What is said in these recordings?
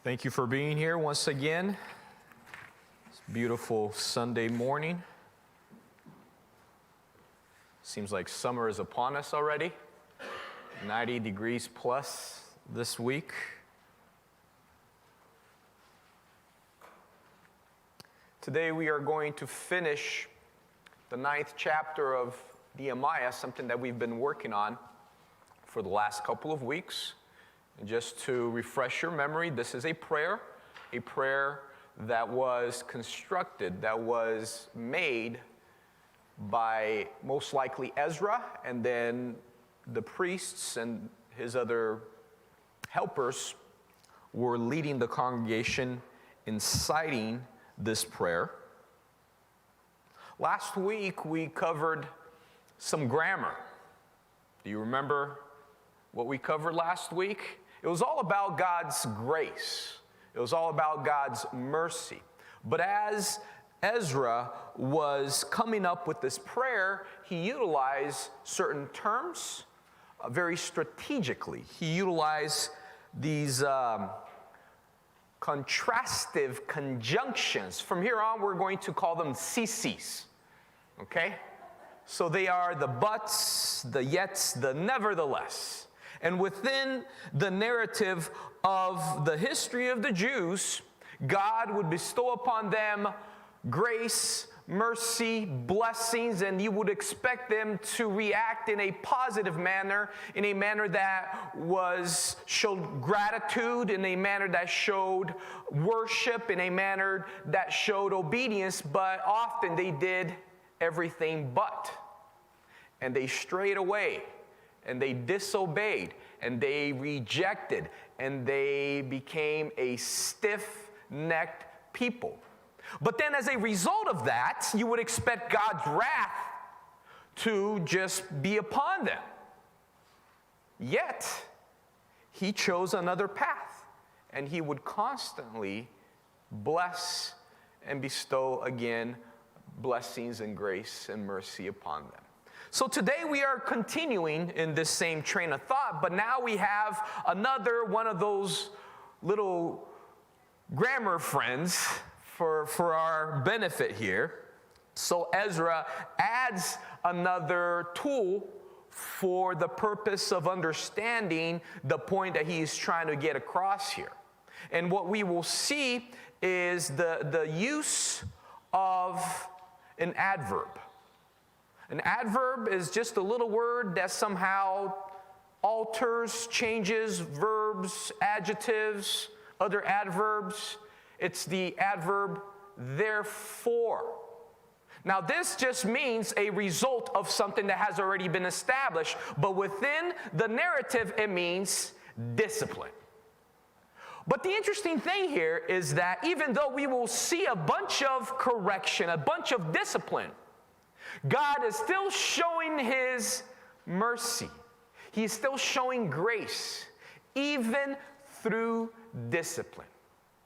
Thank you for being here once again. It's a beautiful Sunday morning. Seems like summer is upon us already. 90 degrees plus this week. Today we are going to finish the 9th chapter of Nehemiah, something that we've been working on for the last couple of weeks. And just to refresh your memory, this is a prayer that was constructed, that was made by most likely Ezra, and then the priests and his other helpers were leading the congregation in citing this prayer. Last week we covered some grammar. Do you remember what we covered last week? It was all about God's grace. It was all about God's mercy. But as Ezra was coming up with this prayer, he utilized certain terms very strategically. He utilized these contrastive conjunctions. From here on, we're going to call them CCs. Okay? So they are the buts, the yets, the nevertheless. And within the narrative of the history of the Jews, God would bestow upon them grace, mercy, blessings, and you would expect them to react in a positive manner, in a manner that showed gratitude, in a manner that showed worship, in a manner that showed obedience, but often they did everything but. And they strayed away. And they disobeyed, and they rejected, and they became a stiff-necked people. But then as a result of that, you would expect God's wrath to just be upon them. Yet, he chose another path, and he would constantly bless and bestow again blessings and grace and mercy upon them. So today we are continuing in this same train of thought, but now we have another one of those little grammar friends for our benefit here. So Ezra adds another tool for the purpose of understanding the point that he is trying to get across here. And what we will see is the use of an adverb. An adverb is just a little word that somehow alters, changes verbs, adjectives, other adverbs. It's the adverb therefore. Now this just means a result of something that has already been established, but within the narrative it means discipline. But the interesting thing here is that even though we will see a bunch of correction, a bunch of discipline, God is still showing his mercy. He's still showing grace, even through discipline.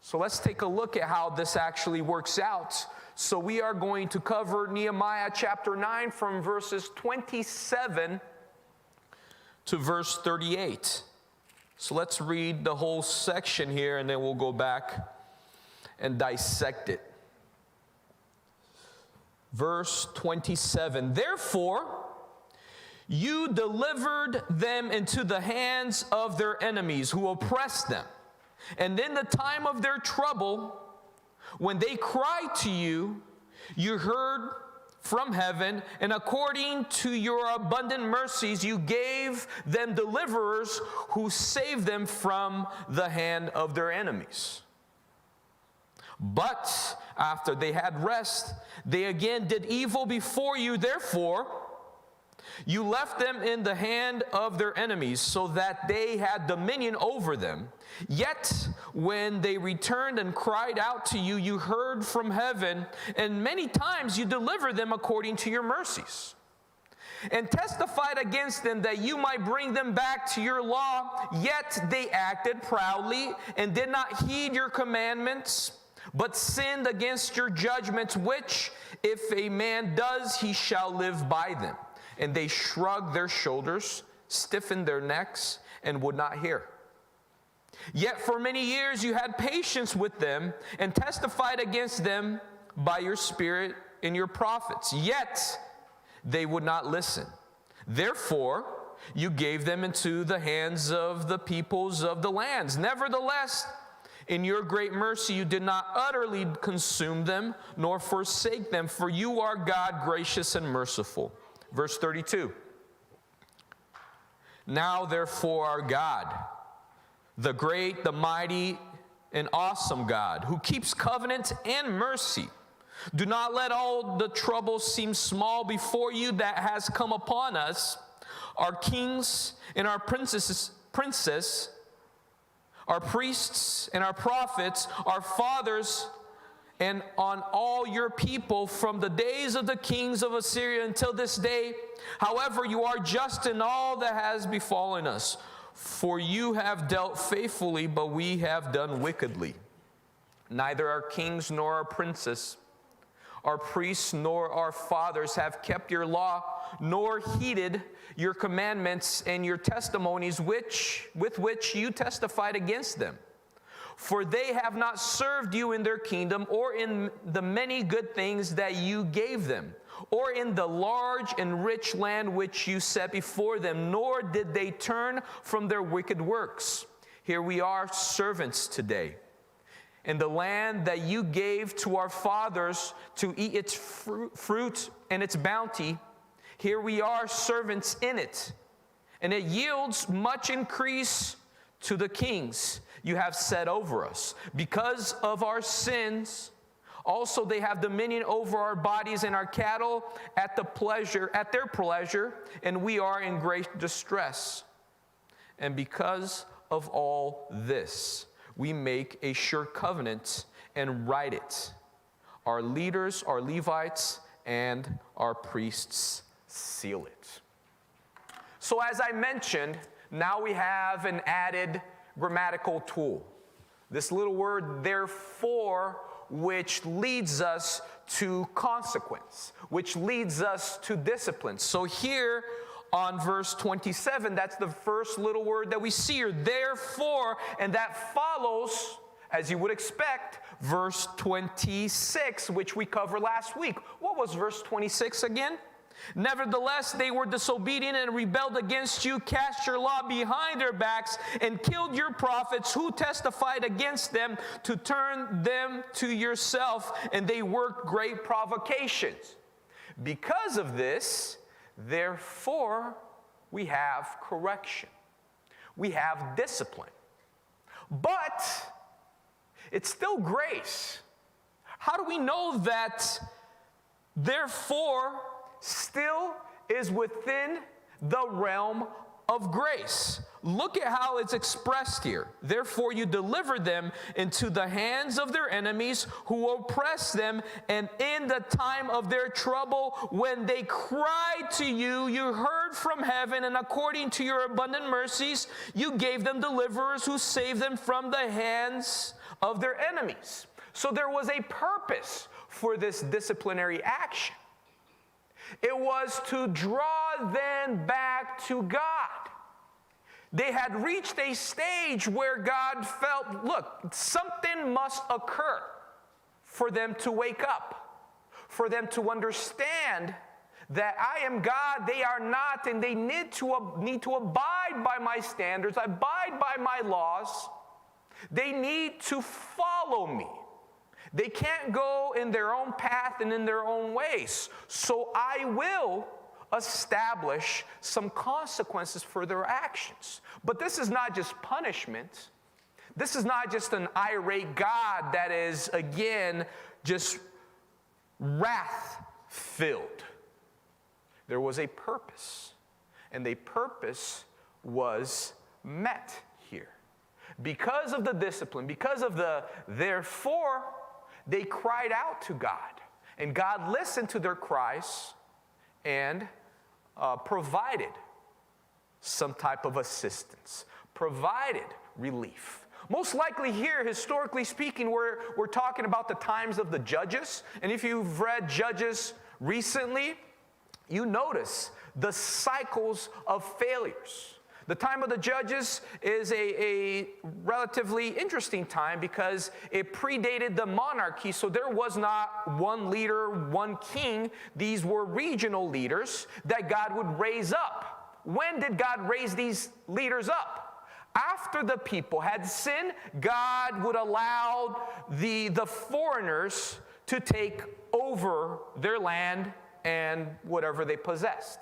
So let's take a look at how this actually works out. So we are going to cover Nehemiah chapter 9 from verses 27 to verse 38. So let's read the whole section here, and then we'll go back and dissect it. Verse 27, therefore, you delivered them into the hands of their enemies who oppressed them. And in the time of their trouble, when they cried to you, you heard from heaven, and according to your abundant mercies, you gave them deliverers who saved them from the hand of their enemies. But after they had rest, they again did evil before you. Therefore, you left them in the hand of their enemies, so that they had dominion over them. Yet, when they returned and cried out to you, you heard from heaven, and many times you delivered them according to your mercies, and testified against them that you might bring them back to your law. Yet they acted proudly and did not heed your commandments, but sinned against your judgments, which, if a man does, he shall live by them. And they shrugged their shoulders, stiffened their necks, and would not hear. Yet for many years you had patience with them and testified against them by your Spirit and your prophets. Yet they would not listen. Therefore, you gave them into the hands of the peoples of the lands. Nevertheless, in your great mercy, you did not utterly consume them, nor forsake them, for you are God, gracious and merciful. Verse 32. Now, therefore, our God, the great, the mighty, and awesome God, who keeps covenant and mercy, do not let all the trouble seem small before you that has come upon us, our kings and our princes, our priests and our prophets, our fathers, and on all your people from the days of the kings of Assyria until this day. However, you are just in all that has befallen us, for you have dealt faithfully, but we have done wickedly. Neither our kings nor our princes, our priests nor our fathers have kept your law, nor heeded your commandments and your testimonies with which you testified against them. For they have not served you in their kingdom, or in the many good things that you gave them, or in the large and rich land which you set before them, nor did they turn from their wicked works. Here we are, servants today. In the land that you gave to our fathers to eat its fruit and its bounty, here we are, servants in it. And it yields much increase to the kings you have set over us. Because of our sins, also they have dominion over our bodies and our cattle at their pleasure, and we are in great distress. And because of all this, we make a sure covenant and write it. Our leaders, our Levites, and our priests seal it. So as I mentioned, now we have an added grammatical tool. This little word, therefore, which leads us to consequence, which leads us to discipline. So here on verse 27, that's the first little word that we see here, therefore, and that follows, as you would expect, verse 26, which we covered last week. What was verse 26 again? Nevertheless, they were disobedient and rebelled against you, cast your law behind their backs, and killed your prophets who testified against them to turn them to yourself, and they worked great provocations. Because of this, therefore, we have correction. We have discipline. But it's still grace. How do we know that therefore still is within the realm of grace? Look at how it's expressed here. Therefore you delivered them into the hands of their enemies who oppressed them, and in the time of their trouble, when they cried to you, you heard from heaven, and according to your abundant mercies, you gave them deliverers who saved them from the hands of their enemies. So there was a purpose for this disciplinary action. It was to draw them back to God. They had reached a stage where God felt, look, something must occur for them to wake up, for them to understand that I am God, they are not, and they need to abide by my standards, abide by my laws. They need to follow me. They can't go in their own path and in their own ways. So I will establish some consequences for their actions. But this is not just punishment. This is not just an irate God that is, again, just wrath-filled. There was a purpose, and the purpose was met here. Because of the discipline, because of the therefore, they cried out to God, and God listened to their cries and provided some type of assistance, provided relief. Most likely here, historically speaking, we're talking about the times of the judges, and if you've read Judges recently, you notice the cycles of failures, The time of the judges is a relatively interesting time because it predated the monarchy, so there was not one leader, one king. These were regional leaders that God would raise up. When did God raise these leaders up? After the people had sinned, God would allow the foreigners to take over their land and whatever they possessed.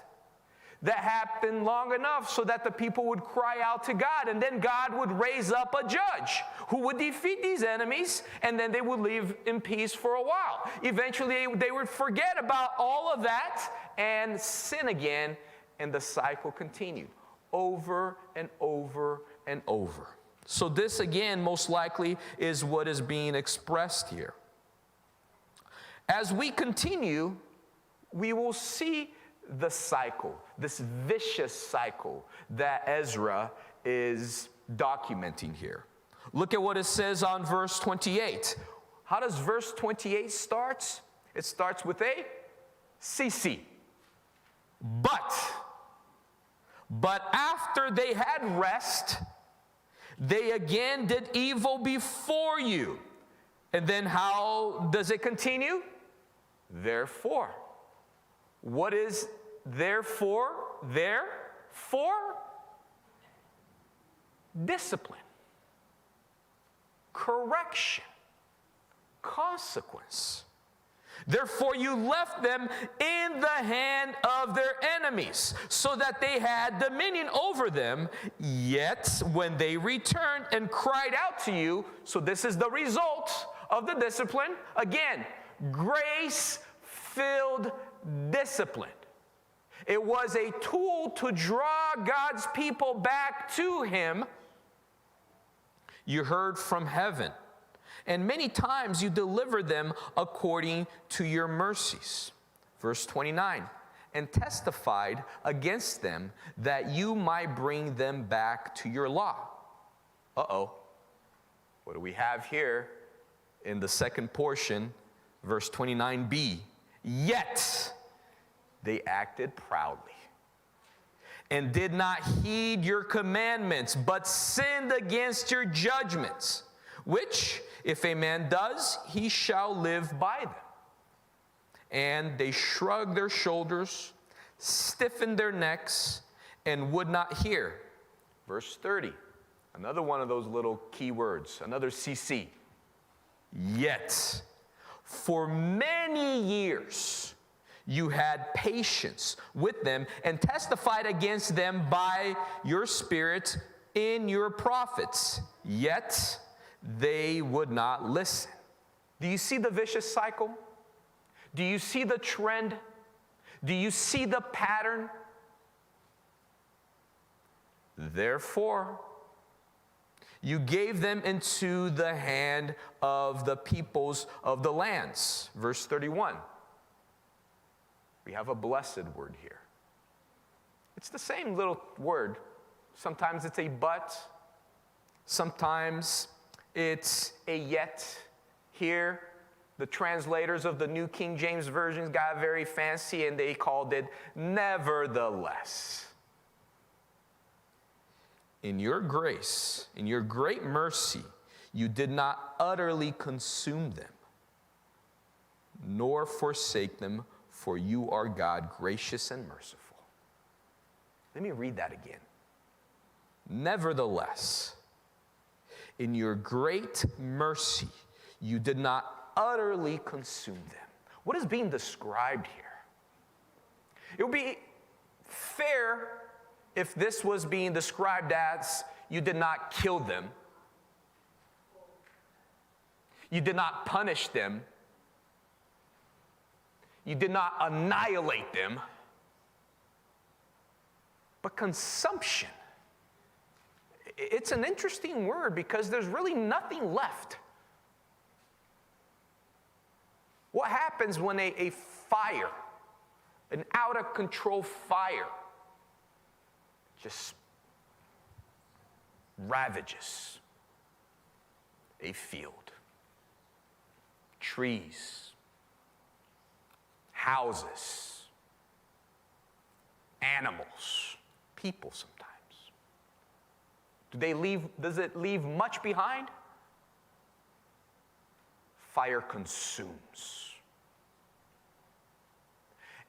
That happened long enough so that the people would cry out to God, and then God would raise up a judge who would defeat these enemies, and then they would live in peace for a while. Eventually, they would forget about all of that and sin again, and the cycle continued over and over and over. So this, again, most likely is what is being expressed here. As we continue, we will see the cycle, this vicious cycle that Ezra is documenting here. Look at what it says on verse 28. How does verse 28 start? It starts with a CC. But after they had rest, they again did evil before you. And then how does it continue? Therefore. What is therefore there for? Discipline, correction, consequence. Therefore you left them in the hand of their enemies, so that they had dominion over them. Yet when they returned and cried out to you, so this is the result of the discipline. Again, grace-filled discipline. It was a tool to draw God's people back to Him. You heard from heaven, and many times you delivered them according to your mercies. Verse 29, and testified against them that you might bring them back to your law. Uh-oh. What do we have here in the second portion, verse 29b? Yet they acted proudly and did not heed your commandments, but sinned against your judgments, which, if a man does, he shall live by them. And they shrugged their shoulders, stiffened their necks, and would not hear. Verse 30, another one of those little key words, another CC. Yet, for many years, you had patience with them and testified against them by your Spirit in your prophets. Yet they would not listen. Do you see the vicious cycle? Do you see the trend? Do you see the pattern? Therefore, you gave them into the hand of the peoples of the lands. Verse 31. We have a blessed word here. It's the same little word. Sometimes it's a but. Sometimes it's a yet. Here, the translators of the New King James Version got very fancy and they called it nevertheless. In your grace, in your great mercy, you did not utterly consume them, nor forsake them, for you are God, gracious and merciful. Let me read that again. Nevertheless, in your great mercy, you did not utterly consume them. What is being described here? It would be fair if this was being described as you did not kill them, you did not punish them, you did not annihilate them, but consumption. It's an interesting word because there's really nothing left. What happens when a fire, an out-of-control fire, just ravages a field, trees, houses, animals, people sometimes? Does it leave much behind? Fire consumes.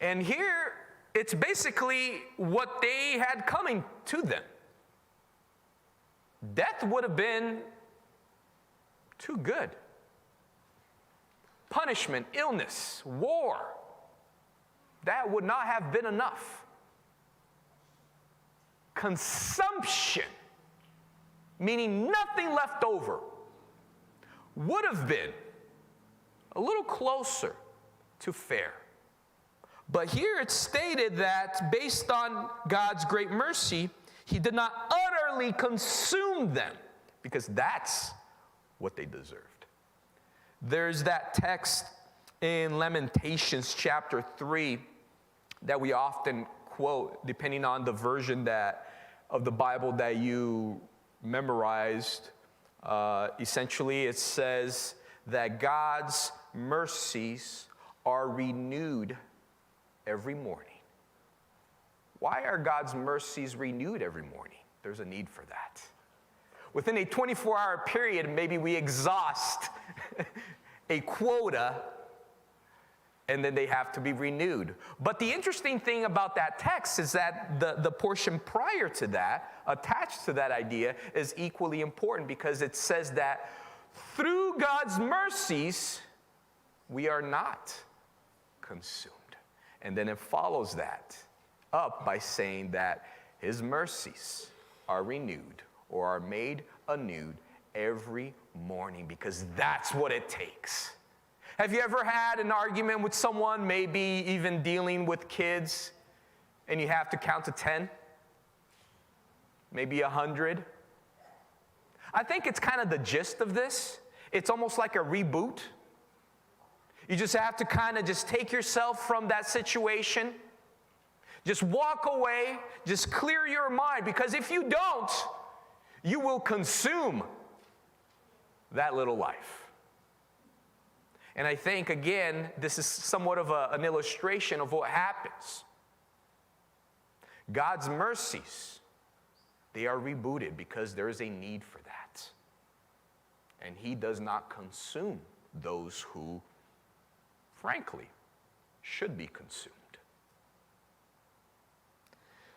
And here, it's basically what they had coming to them. Death would have been too good. Punishment, illness, war, that would not have been enough. Consumption, meaning nothing left over, would have been a little closer to fair. But here it's stated that based on God's great mercy, he did not utterly consume them, because that's what they deserved. There's that text in Lamentations chapter 3 that we often quote, depending on the version of the Bible that you memorized. Essentially, it says that God's mercies are renewed every morning. Why are God's mercies renewed every morning? There's a need for that. Within a 24-hour period, maybe we exhaust a quota, and then they have to be renewed. But the interesting thing about that text is that the portion prior to that, attached to that idea, is equally important, because it says that through God's mercies, we are not consumed. And then it follows that up by saying that his mercies are renewed or are made anew every morning, because that's what it takes. Have you ever had an argument with someone, maybe even dealing with kids, and you have to count to 10? Maybe 100? I think it's kind of the gist of this. It's almost like a reboot. You just have to kind of just take yourself from that situation. Just walk away. Just clear your mind. Because if you don't, you will consume that little life. And I think, again, this is somewhat of an illustration of what happens. God's mercies, they are rebooted because there is a need for that. And he does not consume those who, frankly, should be consumed.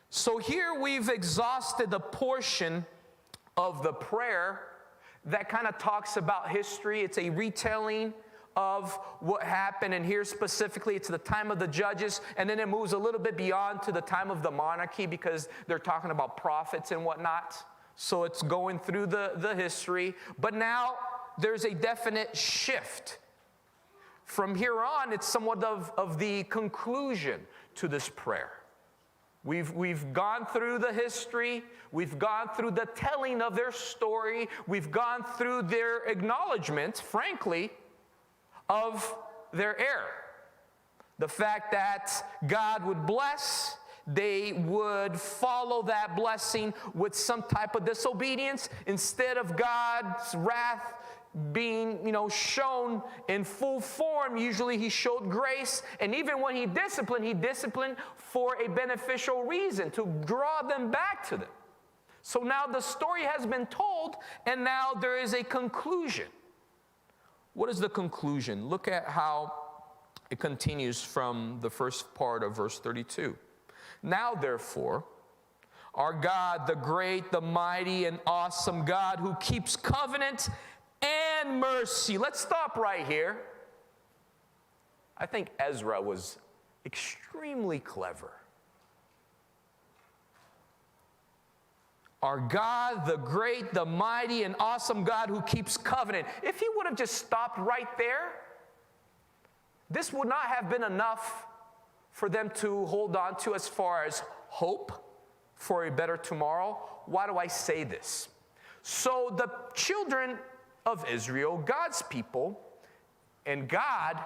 So here we've exhausted the portion of the prayer that kind of talks about history. It's a retelling of what happened, and here specifically it's the time of the judges, and then it moves a little bit beyond to the time of the monarchy, because they're talking about prophets and whatnot. So it's going through the history, but now there's a definite shift. From here on, it's somewhat of the conclusion to this prayer. We've gone through the history. We've gone through the telling of their story. We've gone through their acknowledgement, frankly, of their error. The fact that God would bless, they would follow that blessing with some type of disobedience. Instead of God's wrath being, shown in full form, usually he showed grace. And even when he disciplined for a beneficial reason, to draw them back to them. So now the story has been told, and now there is a conclusion. What is the conclusion? Look at how it continues from the first part of verse 32. Now, therefore, our God, the great, the mighty, and awesome God, who keeps covenant and mercy. Let's stop right here. I think Ezra was extremely clever. Our God, the great, the mighty, and awesome God who keeps covenant. If he would have just stopped right there, this would not have been enough for them to hold on to as far as hope for a better tomorrow. Why do I say this? So the children of Israel, God's people, and God,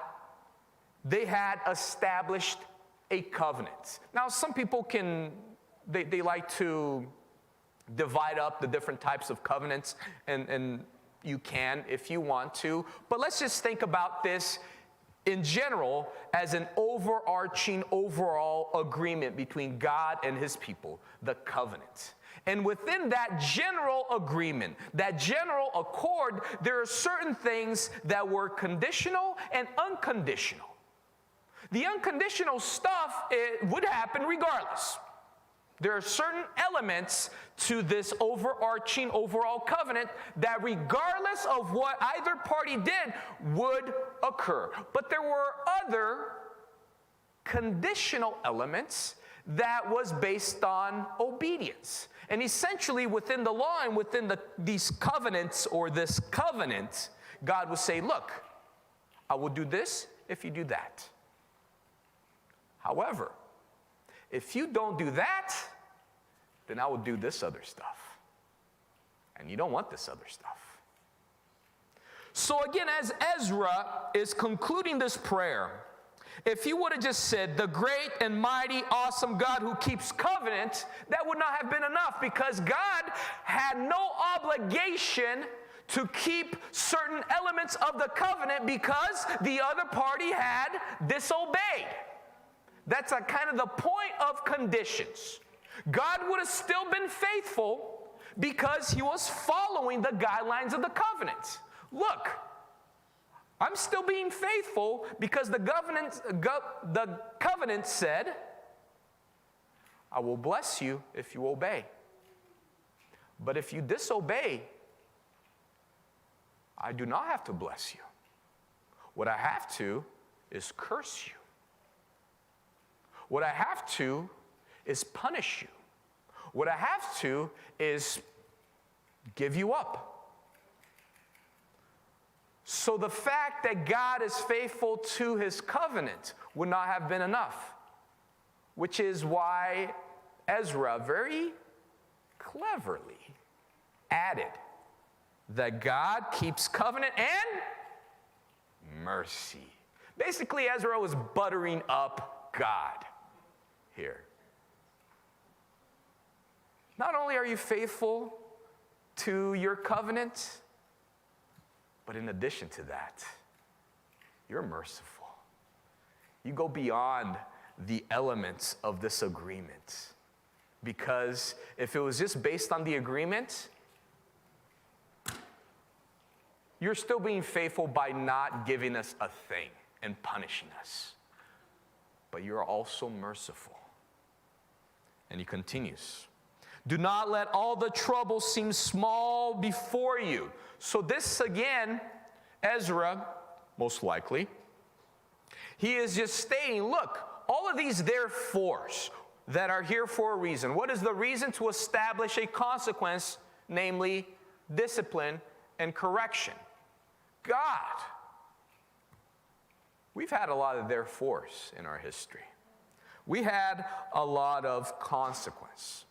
they had established a covenant. Now, some people they like to divide up the different types of covenants, and you can if you want to. But let's just think about this in general as an overarching, overall agreement between God and his people, the covenant. And within that general agreement, that general accord, there are certain things that were conditional and unconditional. The unconditional stuff, it would happen regardless. There are certain elements to this overarching overall covenant that regardless of what either party did would occur. But there were other conditional elements that was based on obedience. And essentially within the law and within these covenants or this covenant, God would say, look, I will do this if you do that. However, if you don't do that, then I will do this other stuff. And you don't want this other stuff. So again, as Ezra is concluding this prayer, if he would have just said, the great and mighty, awesome God who keeps covenant, that would not have been enough, because God had no obligation to keep certain elements of the covenant because the other party had disobeyed. That's a kind of the point of conditions. God would have still been faithful because he was following the guidelines of the covenant. Look, I'm still being faithful because the covenant said, I will bless you if you obey. But if you disobey, I do not have to bless you. What I have to is curse you. What I have to is punish you. What I have to is give you up. So the fact that God is faithful to his covenant would not have been enough, which is why Ezra very cleverly added that God keeps covenant and mercy. Basically, Ezra was buttering up God here. Not only are you faithful to your covenant, but in addition to that, you're merciful. You go beyond the elements of this agreement. Because if it was just based on the agreement, you're still being faithful by not giving us a thing and punishing us. But you're also merciful. And he continues. Do not let all the trouble seem small before you. So this again, Ezra, most likely, he is just stating, look, all of these therefores that are here for a reason. What is the reason? To establish a consequence, namely discipline and correction. God. We've had a lot of therefores in our history. We had a lot of consequence.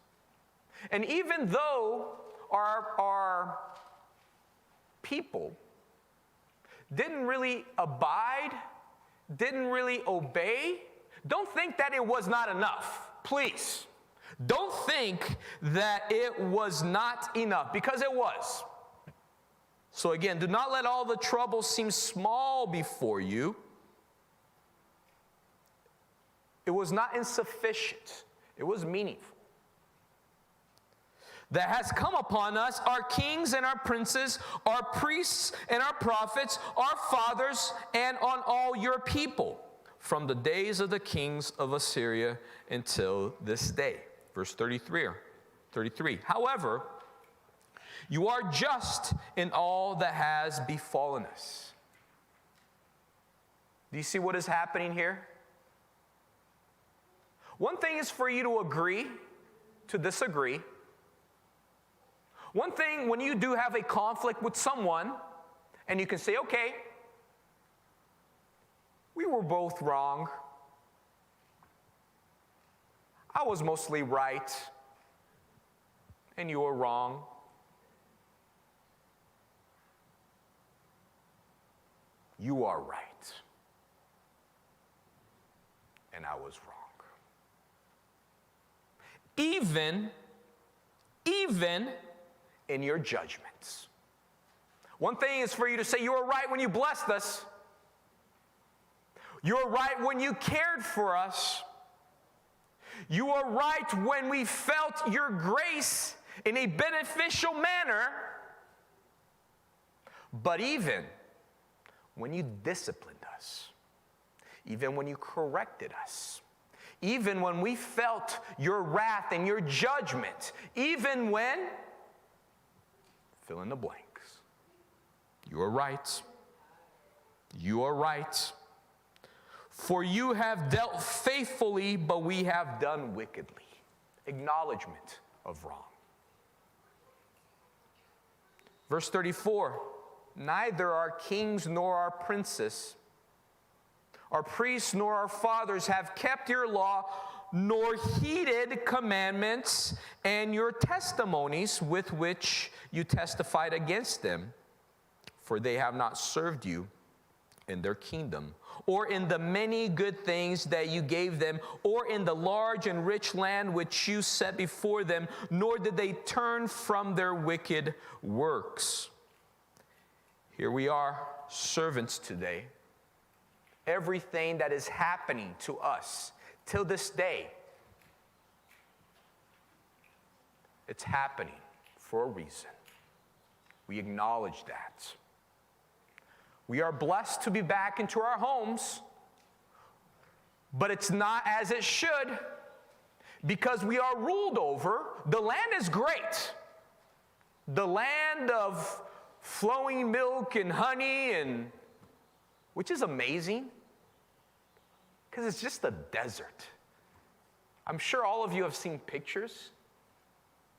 And even though our people didn't really abide, didn't really obey, don't think that it was not enough. Please. Don't think that it was not enough, because it was. So again, do not let all the trouble seem small before you. It was not insufficient. It was meaningful. That has come upon us, our kings and our princes, our priests and our prophets, our fathers, and on all your people, from the days of the kings of Assyria until this day. Verse 33. However, you are just in all that has befallen us. Do you see what is happening here? One thing is for you to agree to disagree. One thing, when you do have a conflict with someone, and you can say, okay, we were both wrong. I was mostly right, and you were wrong. You are right, and I was wrong. Even in your judgments. One thing is for you to say you were right when you blessed us. You are right when you cared for us. You are right when we felt your grace in a beneficial manner. But even when you disciplined us, even when you corrected us, even when we felt your wrath and your judgment, even when, fill in the blanks. You are right. You are right. For you have dealt faithfully, but we have done wickedly. Acknowledgement of wrong. Verse 34, neither our kings nor our princes, our priests nor our fathers have kept your law, nor heeded commandments and your testimonies with which you testified against them. For they have not served you in their kingdom, or in the many good things that you gave them, or in the large and rich land which you set before them, nor did they turn from their wicked works. Here we are, servants today. Everything that is happening to us till this day, it's happening for a reason. We acknowledge that. We are blessed to be back into our homes, but it's not as it should because we are ruled over. The land is great. The land of flowing milk and honey, and which is amazing because it's just a desert. I'm sure all of you have seen pictures,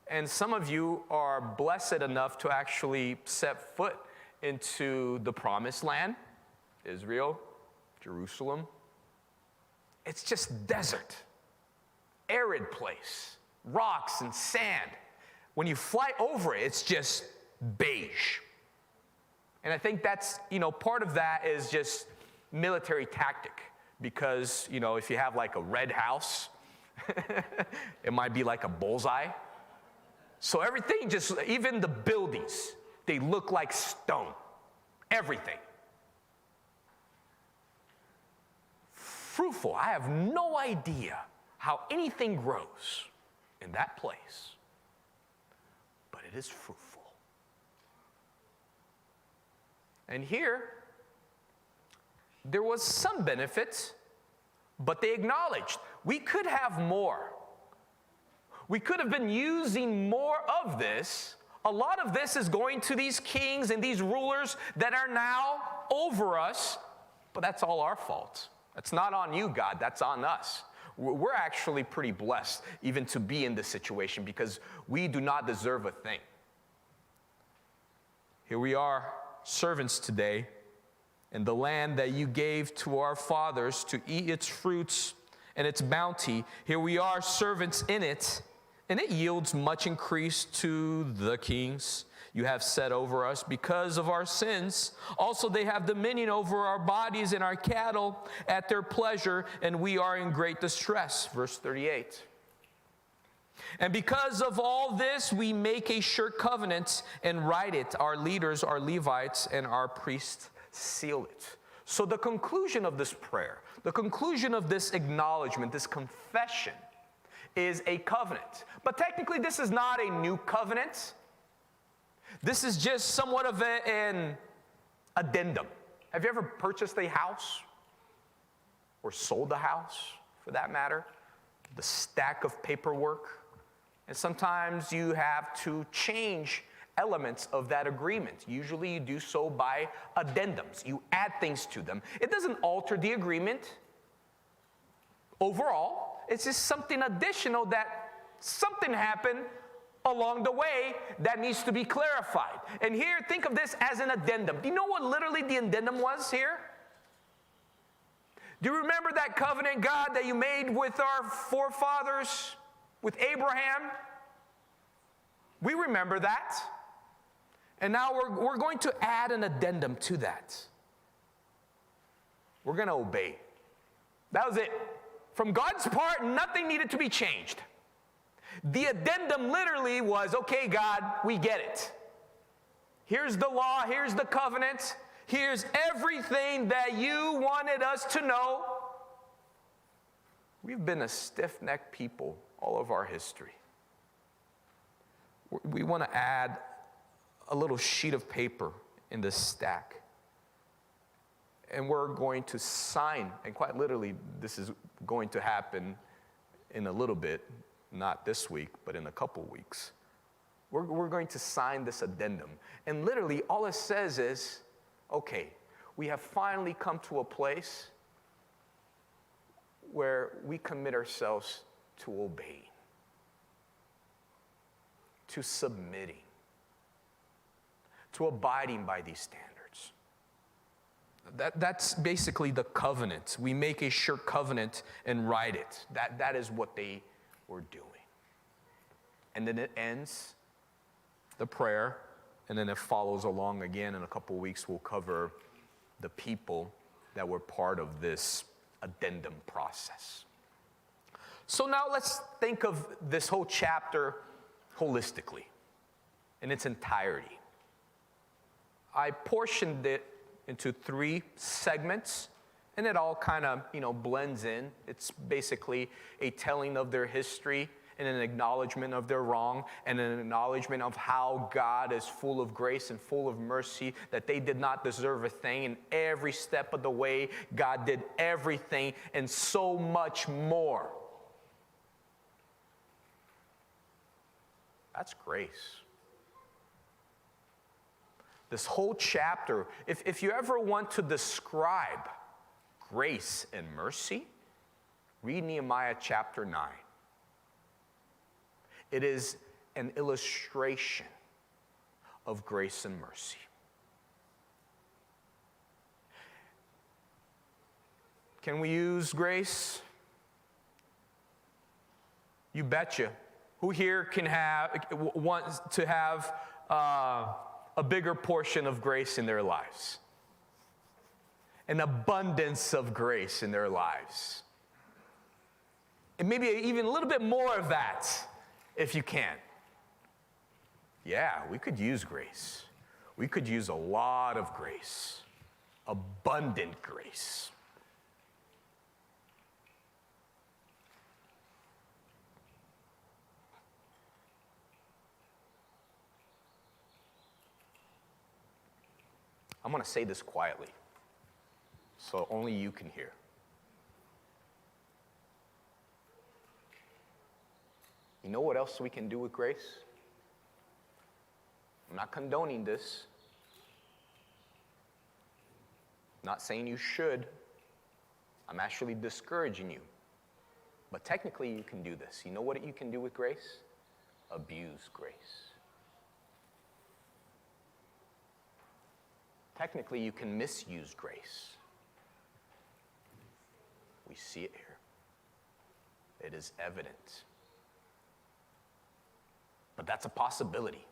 and some of you are blessed enough to actually set foot into the promised land, Israel, Jerusalem. It's just desert, arid place, rocks and sand. When you fly over it, it's just beige. And I think that's, part of that is just military tactic because, if you have like a red house, it might be like a bullseye. So everything even the buildings, they look like stone. Everything. Fruitful. I have no idea how anything grows in that place, but it is fruitful. And here, there was some benefit, but they acknowledged we could have more. We could have been using more of this. A lot of this is going to these kings and these rulers that are now over us, but that's all our fault. That's not on you, God. That's on us. We're actually pretty blessed even to be in this situation because we do not deserve a thing. Here we are, servants today, in the land that you gave to our fathers to eat its fruits and its bounty. Here we are, servants in it, and it yields much increase to the kings you have set over us because of our sins. Also, they have dominion over our bodies and our cattle at their pleasure, and we are in great distress. Verse 38. And because of all this, we make a sure covenant and write it. Our leaders, our Levites, and our priests seal it. So the conclusion of this prayer, the conclusion of this acknowledgement, this confession, is a covenant. But technically, this is not a new covenant. This is just somewhat of an addendum. Have you ever purchased a house? Or sold a house, for that matter? The stack of paperwork. And sometimes you have to change elements of that agreement. Usually you do so by addendums. You add things to them. It doesn't alter the agreement overall. It's just something additional that something happened along the way that needs to be clarified. And here, think of this as an addendum. Do you know what literally the addendum was here? Do you remember that covenant, God, that you made with our forefathers, with Abraham? We remember that. And now we're going to add an addendum to that. We're going to obey. That was it. From God's part, nothing needed to be changed. The addendum literally was, okay, God, we get it. Here's the law, here's the covenant, Here's everything that you wanted us to know. We've been a stiff-necked people all of our history. We want to add a little sheet of paper in this stack. And we're going to sign, and quite literally, this is going to happen in a little bit, not this week, but in a couple weeks. We're going to sign this addendum. And literally, all it says is, okay, we have finally come to a place where we commit ourselves to obeying, to submitting, to abiding by these standards. That's basically the covenant. We make a sure covenant and write it. That is what they were doing. And then it ends, the prayer, and then it follows along again. In a couple weeks, we'll cover the people that were part of this addendum process. So now let's think of this whole chapter holistically, in its entirety. I portioned it into 3 segments, and it all kind of, blends in. It's basically a telling of their history and an acknowledgement of their wrong and an acknowledgement of how God is full of grace and full of mercy, that they did not deserve a thing, and every step of the way God did everything and so much more. That's grace. This whole chapter, if you ever want to describe grace and mercy, read Nehemiah chapter 9. It is an illustration of grace and mercy. Can we use grace? You betcha. Who here wants to have a bigger portion of grace in their lives? An abundance of grace in their lives. And maybe even a little bit more of that, if you can. Yeah, we could use grace. We could use a lot of grace. Abundant grace. I'm going to say this quietly, so only you can hear. You know what else we can do with grace? I'm not condoning this. I'm not saying you should. I'm actually discouraging you. But technically, you can do this. You know what you can do with grace? Abuse grace. Technically, you can misuse grace. We see it here. It is evident. But that's a possibility.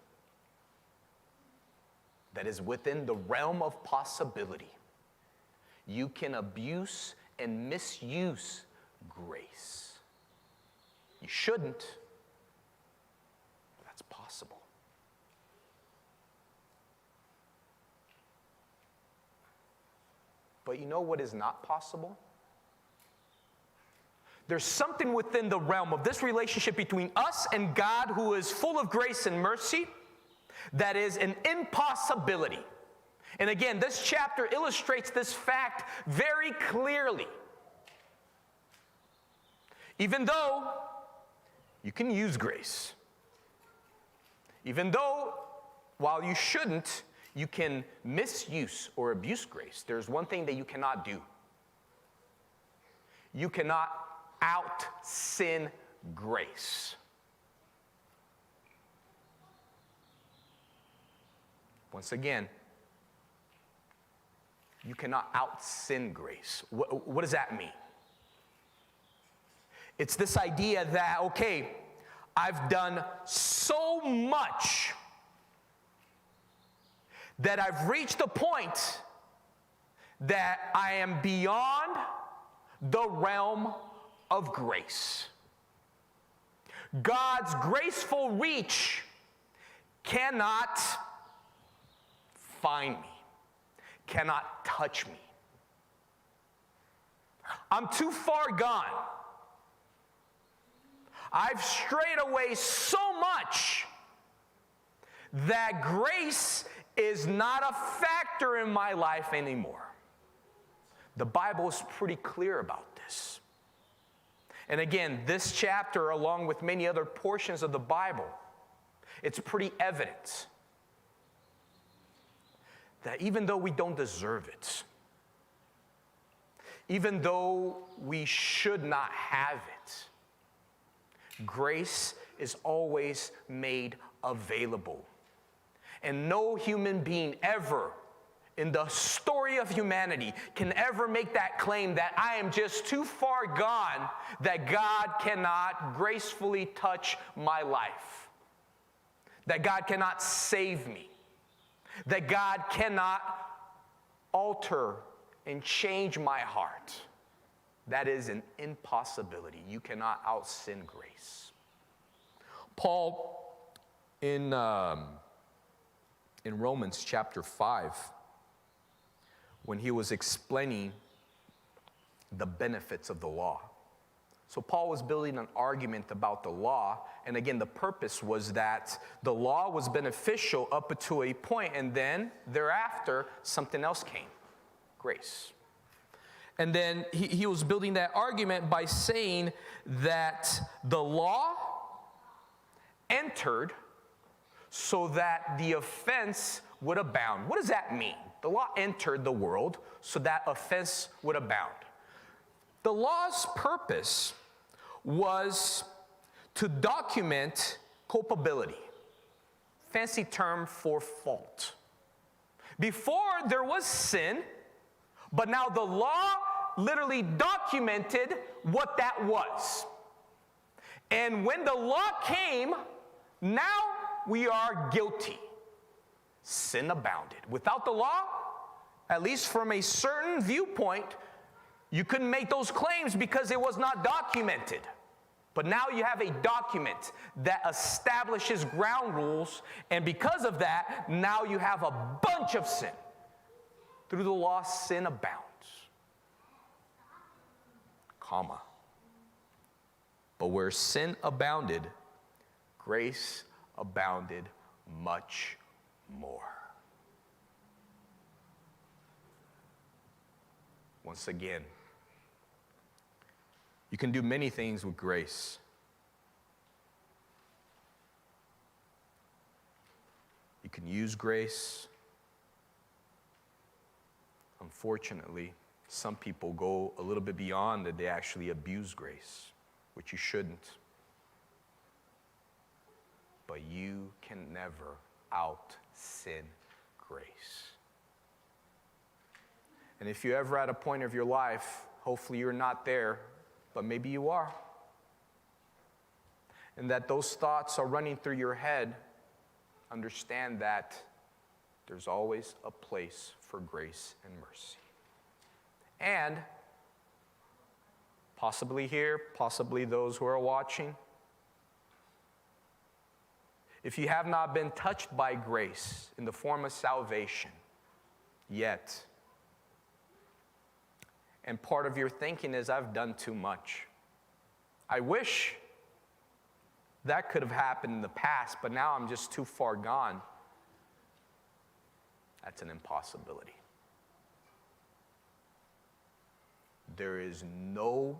That is within the realm of possibility. You can abuse and misuse grace. You shouldn't. That's possible. But you know what is not possible? There's something within the realm of this relationship between us and God, who is full of grace and mercy, that is an impossibility. And again, this chapter illustrates this fact very clearly. Even though you can use grace, even though, while you shouldn't, you can misuse or abuse grace, there's one thing that you cannot do. You cannot out-sin grace. Once again, you cannot out-sin grace. What does that mean? It's this idea that, okay, I've done so much that I've reached a point that I am beyond the realm of grace. God's graceful reach cannot find me, cannot touch me. I'm too far gone. I've strayed away so much that grace is not a factor in my life anymore. The Bible is pretty clear about this. And again, this chapter, along with many other portions of the Bible, it's pretty evident that even though we don't deserve it, even though we should not have it, grace is always made available. And no human being ever in the story of humanity can ever make that claim that I am just too far gone that God cannot gracefully touch my life, that God cannot save me, that God cannot alter and change my heart. That is an impossibility. You cannot out-sin grace. Paul, in Romans chapter 5, when he was explaining the benefits of the law. So Paul was building an argument about the law, and again, the purpose was that the law was beneficial up to a point, and then thereafter, something else came, grace. And then he was building that argument by saying that the law entered so that the offense would abound. What does that mean? The law entered the world so that offense would abound. The law's purpose was to document culpability. Fancy term for fault. Before there was sin, but now the law literally documented what that was. And when the law came, now we are guilty. Sin abounded. Without the law, at least from a certain viewpoint, you couldn't make those claims because it was not documented. But now you have a document that establishes ground rules, and because of that, now you have a bunch of sin. Through the law, sin abounds. Comma. But where sin abounded, grace abounded much more. Once again, you can do many things with grace. You can use grace. Unfortunately, some people go a little bit beyond that. They actually abuse grace, which you shouldn't. But you can never out-sin grace. And if you're ever at a point of your life, hopefully you're not there, but maybe you are, and that those thoughts are running through your head, understand that there's always a place for grace and mercy. And possibly here, possibly those who are watching, if you have not been touched by grace in the form of salvation yet, and part of your thinking is, I've done too much. I wish that could have happened in the past, but now I'm just too far gone. That's an impossibility. There is no